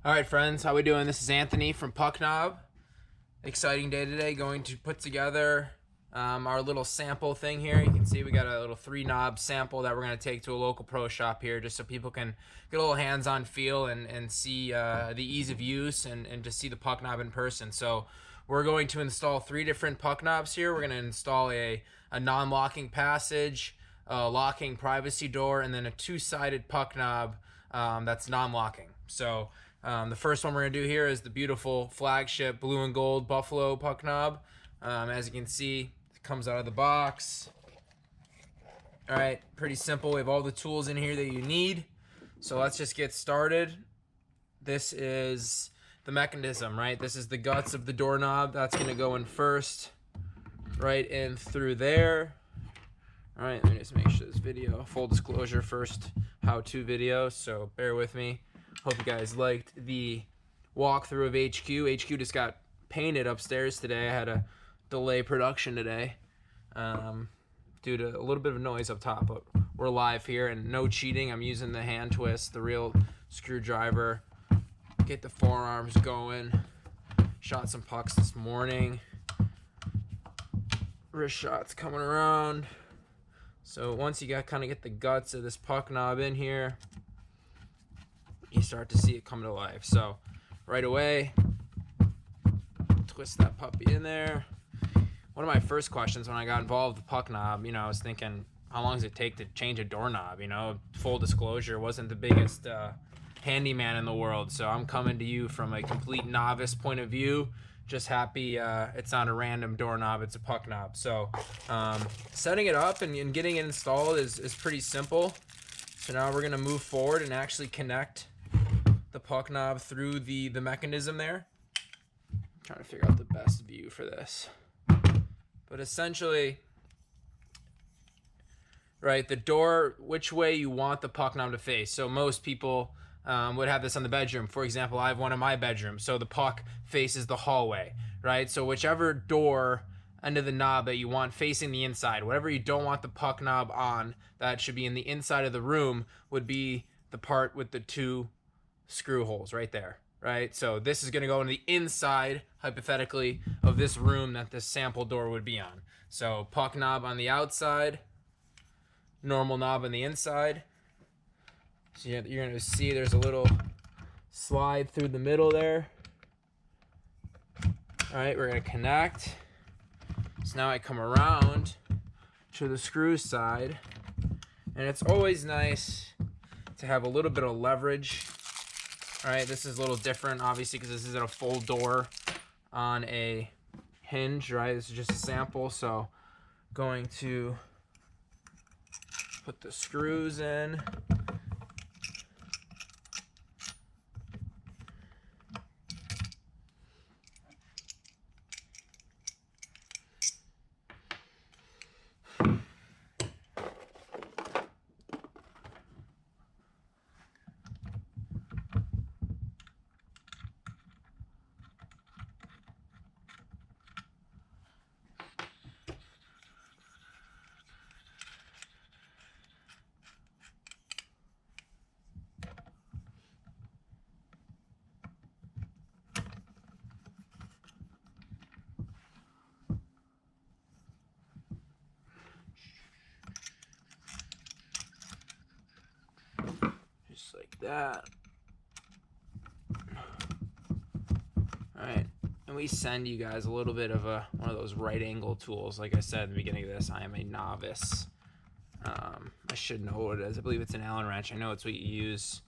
All right, friends, how we doing? This is Anthony from Puck Knob. Exciting day today. Going to put together our little sample thing here. You can see we got a little 3-knob sample that we're going to take to a local pro shop here, just so people can get a little hands-on feel and see the ease of use and just see the puck knob in person. So we're going to install 3 different puck knobs here. We're going to install a non-locking passage, a locking privacy door, and then a 2-sided puck knob that's non-locking. So the first one we're going to do here is the beautiful flagship blue and gold buffalo puck knob. As you can see, it comes out of the box. All right, pretty simple. We have all the tools in here that you need. So let's just get started. This is the mechanism, right? This is the guts of the doorknob. That's going to go in first, right in through there. All right, let me just make sure this video, full disclosure, first how-to video, so bear with me. Hope you guys liked the walkthrough of HQ. HQ just got painted upstairs today. I had to delay production today due to a little bit of noise up top, but we're live here and no cheating. I'm using the hand twist, the real screwdriver. Get the forearms going. Shot some pucks this morning. Wrist shots coming around. So once you kind of get the guts of this puck knob in here, you start to see it come to life. So right away, twist that puppy in there. One of my first questions when I got involved with the puck knob, I was thinking, how long does it take to change a doorknob? Full disclosure, wasn't the biggest handyman in the world, so I'm coming to you from a complete novice point of view. Just happy it's not a random doorknob, it's a puck knob. So setting it up and getting it installed is pretty simple. So now we're gonna move forward and actually connect the puck knob through the mechanism there. I'm trying to figure out the best view for this. But essentially, right, the door, which way you want the puck knob to face. So most people would have this on the bedroom. For example, I have one in my bedroom, so the puck faces the hallway, right? So whichever door end of the knob that you want facing the inside, whatever you don't want the puck knob on, that should be in the inside of the room, would be the part with the 2 screw holes right there, right? So this is going to go in the inside, hypothetically, of this room that this sample door would be on. So puck knob on the outside, normal knob on the inside. So you're going to see there's a little slide through the middle there. All right, we're going to connect. So now I come around to the screw side, and it's always nice to have a little bit of leverage. All right, this is a little different, obviously, because this isn't a full door on a hinge, right? This is just a sample, so going to put the screws in. Just like that. All right, and we send you guys a little bit of one of those right angle tools. Like I said at the beginning of this, I am a novice. I should know what it is. I believe it's an Allen wrench. I know it's what you use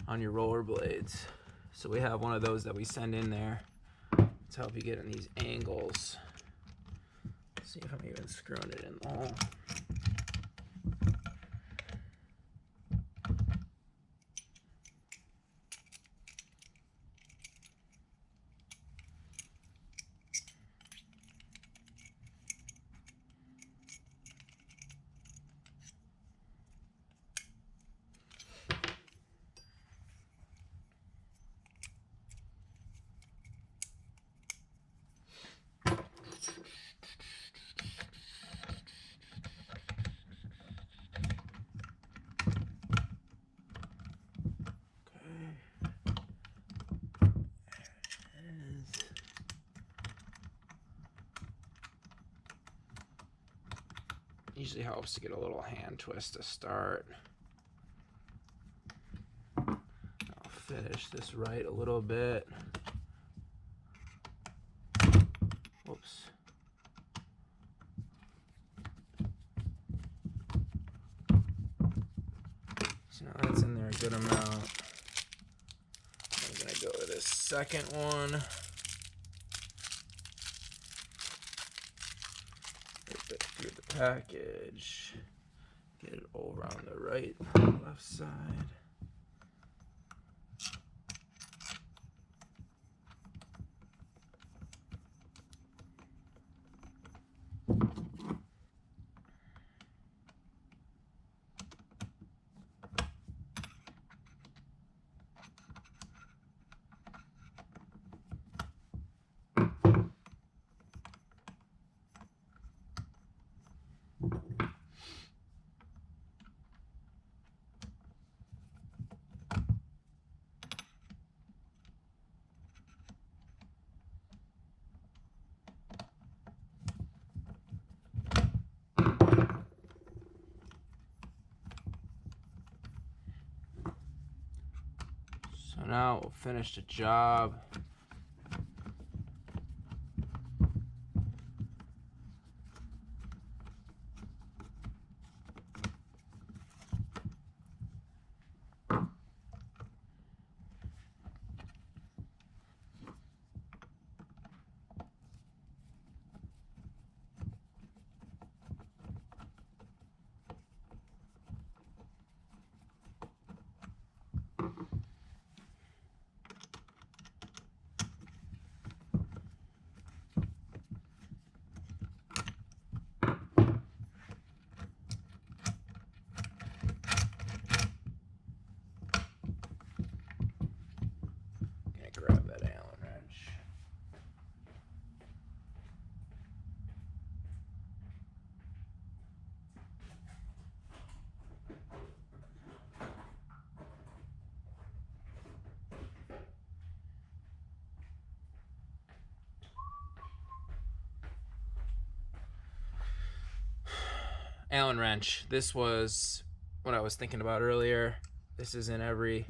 on your rollerblades. So we have one of those that we send in there to help you get in these angles. Let's see if I'm even screwing it in the hole. Usually helps to get a little hand twist to start. I'll finish this right a little bit. Whoops. So now that's in there a good amount. I'm gonna go to this second one. Rip it through the package. Get it over on the right, left side. So now we'll finish the job. Grab that Allen wrench. Allen wrench. This was what I was thinking about earlier. This is in every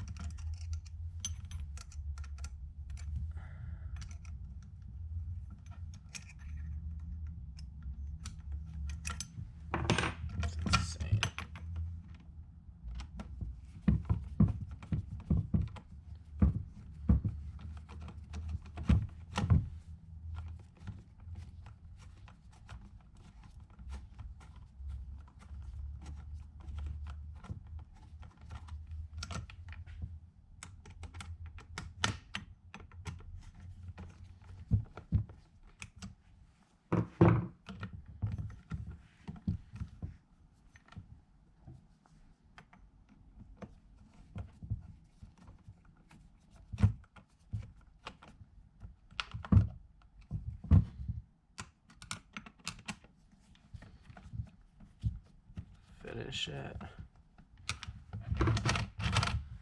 finish it.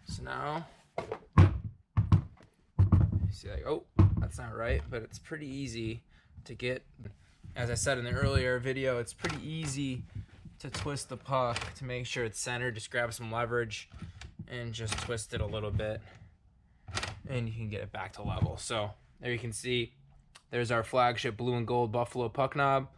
So now, you see, like, oh, that's not right, but it's pretty easy to get. As I said in the earlier video, it's pretty easy to twist the puck to make sure it's centered. Just grab some leverage and just twist it a little bit, and you can get it back to level. So there you can see, there's our flagship blue and gold Buffalo puck knob.